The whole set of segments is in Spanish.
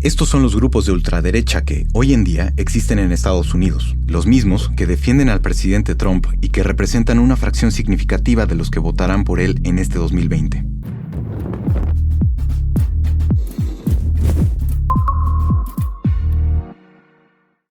Estos son los grupos de ultraderecha que, hoy en día, existen en Estados Unidos, los mismos que defienden al presidente Trump y que representan una fracción significativa de los que votarán por él en este 2020.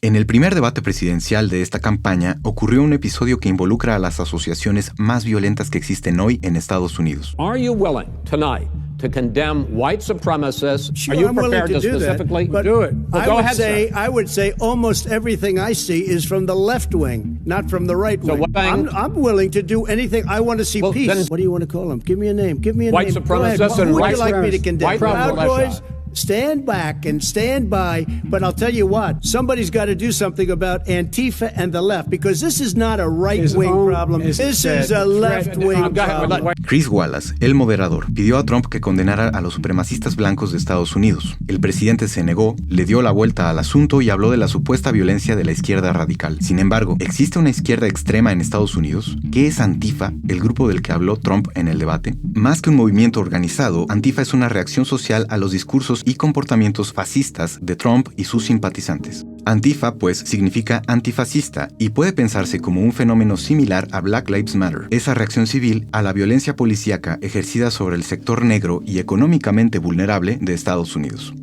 En el primer debate presidencial de esta campaña ocurrió un episodio que involucra a las asociaciones más violentas que existen hoy en Estados Unidos. Are you willing tonight to condemn white supremacists? Sure, Are you I'm willing prepared to to do specifically that, but do it? Well, go ahead, sir. I would say almost everything I see is from the left wing, not from the right wing. I'm willing to do anything. I want to see peace. Then, what do you want to call them? Give me a name. Give me a white name. Supremacists and who would white you like me to condemn? white Proud Boys? Boys? Stand back and stand by, but I'll tell you what, somebody's got to do something about Antifa and the left, because this is not a right-wing problem. This is a left-wing problem. Chris Wallace, el moderador, pidió a Trump que condenara a los supremacistas blancos de Estados Unidos. El presidente se negó, le dio la vuelta al asunto y habló de la supuesta violencia de la izquierda radical. Sin embargo, ¿existe una izquierda extrema en Estados Unidos? ¿Qué es Antifa, el grupo del que habló Trump en el debate? Más que un movimiento organizado, Antifa es una reacción social a los discursos y comportamientos fascistas de Trump y sus simpatizantes. Antifa, pues, significa antifascista y puede pensarse como un fenómeno similar a Black Lives Matter, esa reacción civil a la violencia policíaca ejercida sobre el sector negro y económicamente vulnerable de Estados Unidos.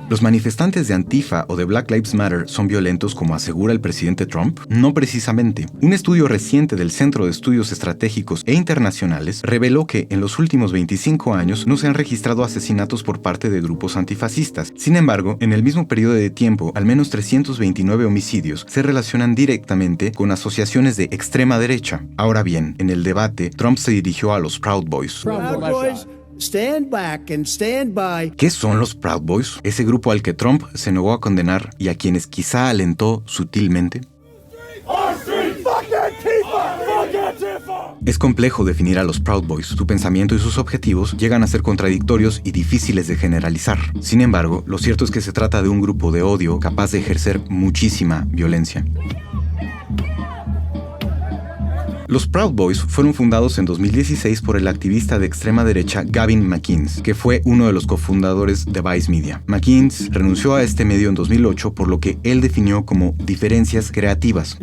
¿Los manifestantes de Antifa o de Black Lives Matter son violentos como asegura el presidente Trump? No precisamente. Un estudio reciente del Centro de Estudios Estratégicos e Internacionales reveló que en los últimos 25 años no se han registrado asesinatos por parte de grupos antifascistas. Sin embargo, en el mismo periodo de tiempo, al menos 329 homicidios se relacionan directamente con asociaciones de extrema derecha. Ahora bien, en el debate, Trump se dirigió a los Proud Boys. Proud Boys. Stand back and stand by. ¿Qué son los Proud Boys? Ese grupo al que Trump se negó a condenar y a quienes quizá alentó sutilmente. Es complejo definir a los Proud Boys. Su pensamiento y sus objetivos llegan a ser contradictorios y difíciles de generalizar. Sin embargo, lo cierto es que se trata de un grupo de odio capaz de ejercer muchísima violencia. Los Proud Boys fueron fundados en 2016 por el activista de extrema derecha Gavin McInnes, que fue uno de los cofundadores de Vice Media. McInnes renunció a este medio en 2008 por lo que él definió como diferencias creativas.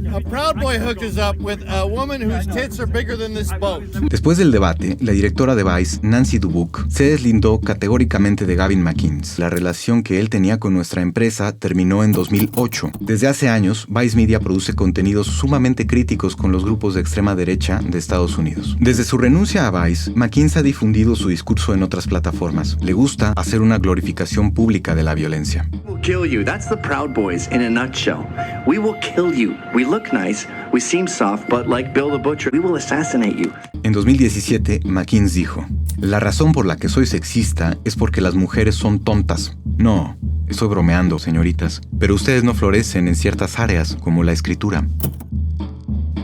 Después del debate, la directora de Vice, Nancy Dubuque, se deslindó categóricamente de Gavin McInnes. La relación que él tenía con nuestra empresa terminó en 2008. Desde hace años, Vice Media produce contenidos sumamente críticos con los grupos de extrema derecha de Estados Unidos. Desde su renuncia a Vice, McInnes ha difundido su discurso en otras plataformas. Le gusta hacer una glorificación pública de la violencia. Kill you. That's the Proud Boys in a nutshell. We will kill you. We look nice. We seem soft, but like Bill the Butcher, we will assassinate you. En 2017, McInnes dijo: "La razón por la que soy sexista es porque las mujeres son tontas. No, estoy bromeando, señoritas, pero ustedes no florecen en ciertas áreas, como la escritura".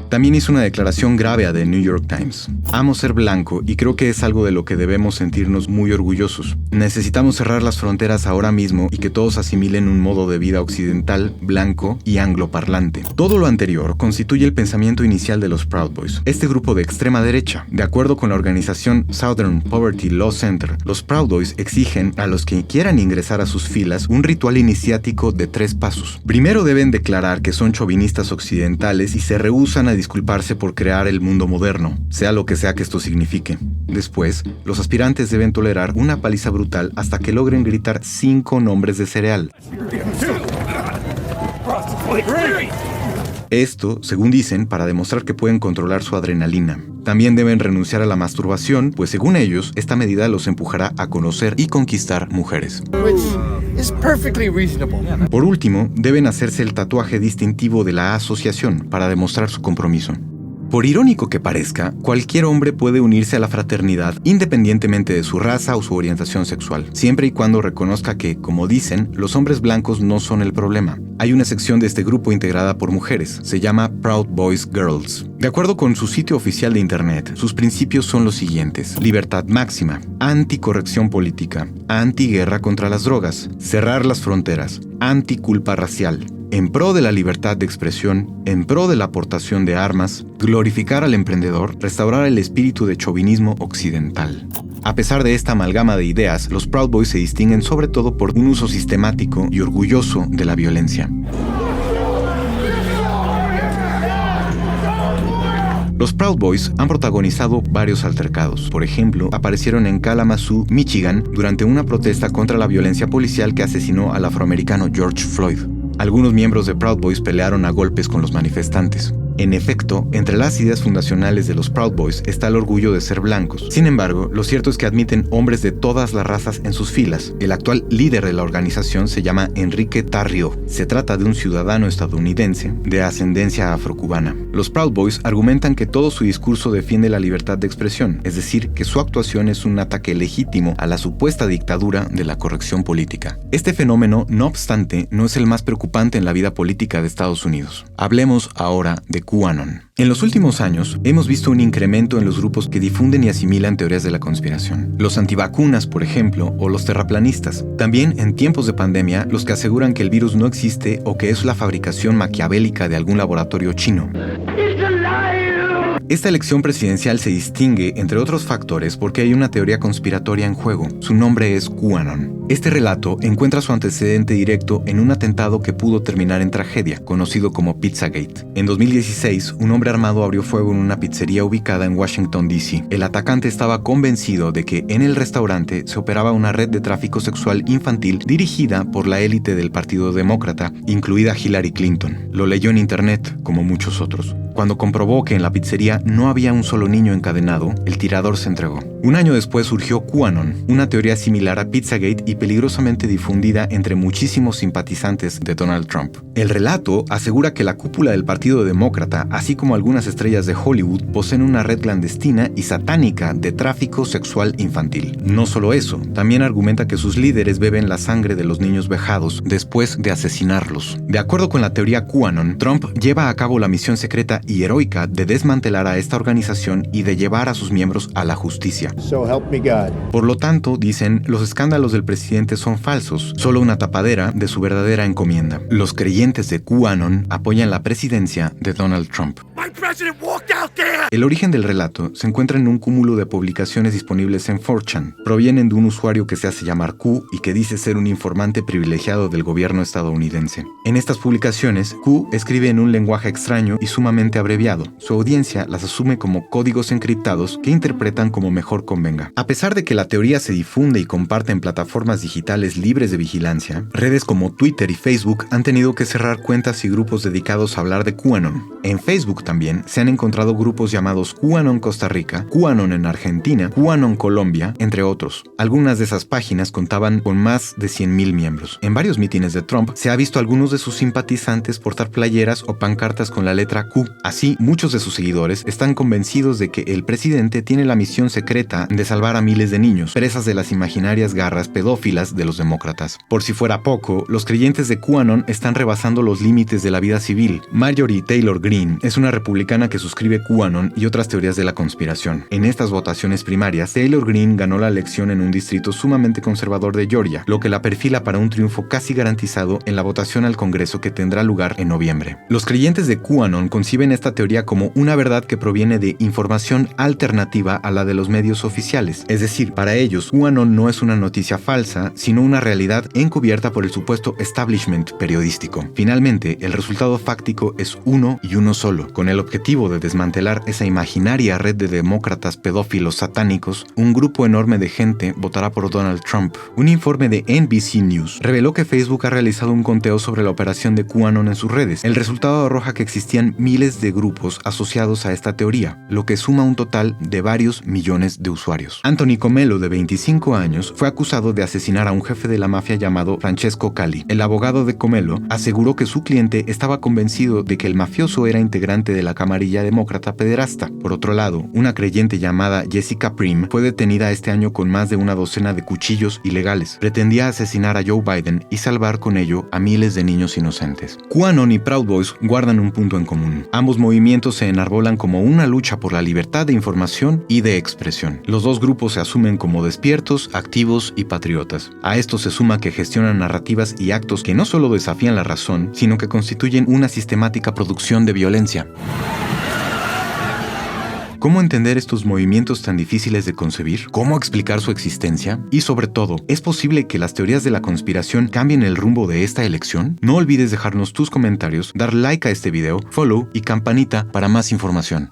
También hizo una declaración grave a The New York Times. Amo ser blanco y creo que es algo de lo que debemos sentirnos muy orgullosos. Necesitamos cerrar las fronteras ahora mismo y que todos asimilen un modo de vida occidental, blanco y angloparlante. Todo lo anterior constituye el pensamiento inicial de los Proud Boys, este grupo de extrema derecha. De acuerdo con la organización Southern Poverty Law Center, los Proud Boys exigen a los que quieran ingresar a sus filas un ritual iniciático de 3 pasos. Primero deben declarar que son chauvinistas occidentales y se rehúsan a disculparse por crear el mundo moderno, sea lo que sea que esto signifique. Después, los aspirantes deben tolerar una paliza brutal hasta que logren gritar 5 nombres de cereal. Esto, según dicen, para demostrar que pueden controlar su adrenalina. También deben renunciar a la masturbación, pues según ellos, esta medida los empujará a conocer y conquistar mujeres. Por último, deben hacerse el tatuaje distintivo de la asociación para demostrar su compromiso. Por irónico que parezca, cualquier hombre puede unirse a la fraternidad independientemente de su raza o su orientación sexual, siempre y cuando reconozca que, como dicen, los hombres blancos no son el problema. Hay una sección de este grupo integrada por mujeres, se llama Proud Boys Girls. De acuerdo con su sitio oficial de internet, sus principios son los siguientes: libertad máxima, anticorrección política, antiguerra contra las drogas, cerrar las fronteras, anticulpa racial, en pro de la libertad de expresión, en pro de la aportación de armas, glorificar al emprendedor, restaurar el espíritu de chauvinismo occidental. A pesar de esta amalgama de ideas, los Proud Boys se distinguen sobre todo por un uso sistemático y orgulloso de la violencia. Los Proud Boys han protagonizado varios altercados. Por ejemplo, aparecieron en Kalamazoo, Michigan, durante una protesta contra la violencia policial que asesinó al afroamericano George Floyd. Algunos miembros de Proud Boys pelearon a golpes con los manifestantes. En efecto, entre las ideas fundacionales de los Proud Boys está el orgullo de ser blancos. Sin embargo, lo cierto es que admiten hombres de todas las razas en sus filas. El actual líder de la organización se llama Enrique Tarrio. Se trata de un ciudadano estadounidense de ascendencia afrocubana. Los Proud Boys argumentan que todo su discurso defiende la libertad de expresión, es decir, que su actuación es un ataque legítimo a la supuesta dictadura de la corrección política. Este fenómeno, no obstante, no es el más preocupante en la vida política de Estados Unidos. Hablemos ahora de QAnon. En los últimos años, hemos visto un incremento en los grupos que difunden y asimilan teorías de la conspiración. Los antivacunas, por ejemplo, o los terraplanistas. También, en tiempos de pandemia, los que aseguran que el virus no existe o que es la fabricación maquiavélica de algún laboratorio chino. Esta elección presidencial se distingue, entre otros factores, porque hay una teoría conspiratoria en juego. Su nombre es QAnon. Este relato encuentra su antecedente directo en un atentado que pudo terminar en tragedia, conocido como Pizzagate. En 2016, un hombre armado abrió fuego en una pizzería ubicada en Washington, D.C. El atacante estaba convencido de que en el restaurante se operaba una red de tráfico sexual infantil dirigida por la élite del Partido Demócrata, incluida Hillary Clinton. Lo leyó en internet, como muchos otros. Cuando comprobó que en la pizzería no había un solo niño encadenado, el tirador se entregó. Un año después surgió QAnon, una teoría similar a Pizzagate y peligrosamente difundida entre muchísimos simpatizantes de Donald Trump. El relato asegura que la cúpula del Partido Demócrata, así como algunas estrellas de Hollywood, poseen una red clandestina y satánica de tráfico sexual infantil. No solo eso, también argumenta que sus líderes beben la sangre de los niños vejados después de asesinarlos. De acuerdo con la teoría QAnon, Trump lleva a cabo la misión secreta y heroica de desmantelar a esta organización y de llevar a sus miembros a la justicia. So help me God. Por lo tanto, dicen, los escándalos del presidente son falsos, solo una tapadera de su verdadera encomienda. Los creyentes de QAnon apoyan la presidencia de Donald Trump. El origen del relato se encuentra en un cúmulo de publicaciones disponibles en 4chan. Provienen de un usuario que se hace llamar Q y que dice ser un informante privilegiado del gobierno estadounidense. En estas publicaciones, Q escribe en un lenguaje extraño y sumamente abreviado. Su audiencia las asume como códigos encriptados que interpretan como mejor convenga. A pesar de que la teoría se difunde y comparte en plataformas digitales libres de vigilancia, redes como Twitter y Facebook han tenido que cerrar cuentas y grupos dedicados a hablar de QAnon. En Facebook también se han encontrado grupos llamados QAnon Costa Rica, QAnon en Argentina, QAnon Colombia, entre otros. Algunas de esas páginas contaban con más de 100,000 miembros. En varios mítines de Trump se ha visto a algunos de sus simpatizantes portar playeras o pancartas con la letra Q. Así, muchos de sus seguidores están convencidos de que el presidente tiene la misión secreta de salvar a miles de niños, presas de las imaginarias garras pedófilas de los demócratas. Por si fuera poco, los creyentes de QAnon están rebasando los límites de la vida civil. Marjorie Taylor Greene es una republicana que suscribe QAnon y otras teorías de la conspiración. En estas votaciones primarias, Taylor Greene ganó la elección en un distrito sumamente conservador de Georgia, lo que la perfila para un triunfo casi garantizado en la votación al Congreso que tendrá lugar en noviembre. Los creyentes de QAnon conciben esta teoría como una verdad que proviene de información alternativa a la de los medios oficiales. Es decir, para ellos, QAnon no es una noticia falsa, sino una realidad encubierta por el supuesto establishment periodístico. Finalmente, el resultado fáctico es uno y uno solo. Con el objetivo de desmantelar esa imaginaria red de demócratas pedófilos satánicos, un grupo enorme de gente votará por Donald Trump. Un informe de NBC News reveló que Facebook ha realizado un conteo sobre la operación de QAnon en sus redes. El resultado arroja que existían miles de grupos asociados a esta teoría, lo que suma un total de varios millones de usuarios. Anthony Comello, de 25 años, fue acusado de asesinar a un jefe de la mafia llamado Francesco Calli. El abogado de Comello aseguró que su cliente estaba convencido de que el mafioso era integrante de la camarilla demócrata pederasta. Por otro lado, una creyente llamada Jessica Prim fue detenida este año con más de una docena de cuchillos ilegales. Pretendía asesinar a Joe Biden y salvar con ello a miles de niños inocentes. QAnon y Proud Boys guardan un punto en común. Ambos movimientos se enarbolan como como una lucha por la libertad de información y de expresión. Los dos grupos se asumen como despiertos, activos y patriotas. A esto se suma que gestionan narrativas y actos que no solo desafían la razón, sino que constituyen una sistemática producción de violencia. ¿Cómo entender estos movimientos tan difíciles de concebir? ¿Cómo explicar su existencia? Y sobre todo, ¿es posible que las teorías de la conspiración cambien el rumbo de esta elección? No olvides dejarnos tus comentarios, dar like a este video, follow y campanita para más información.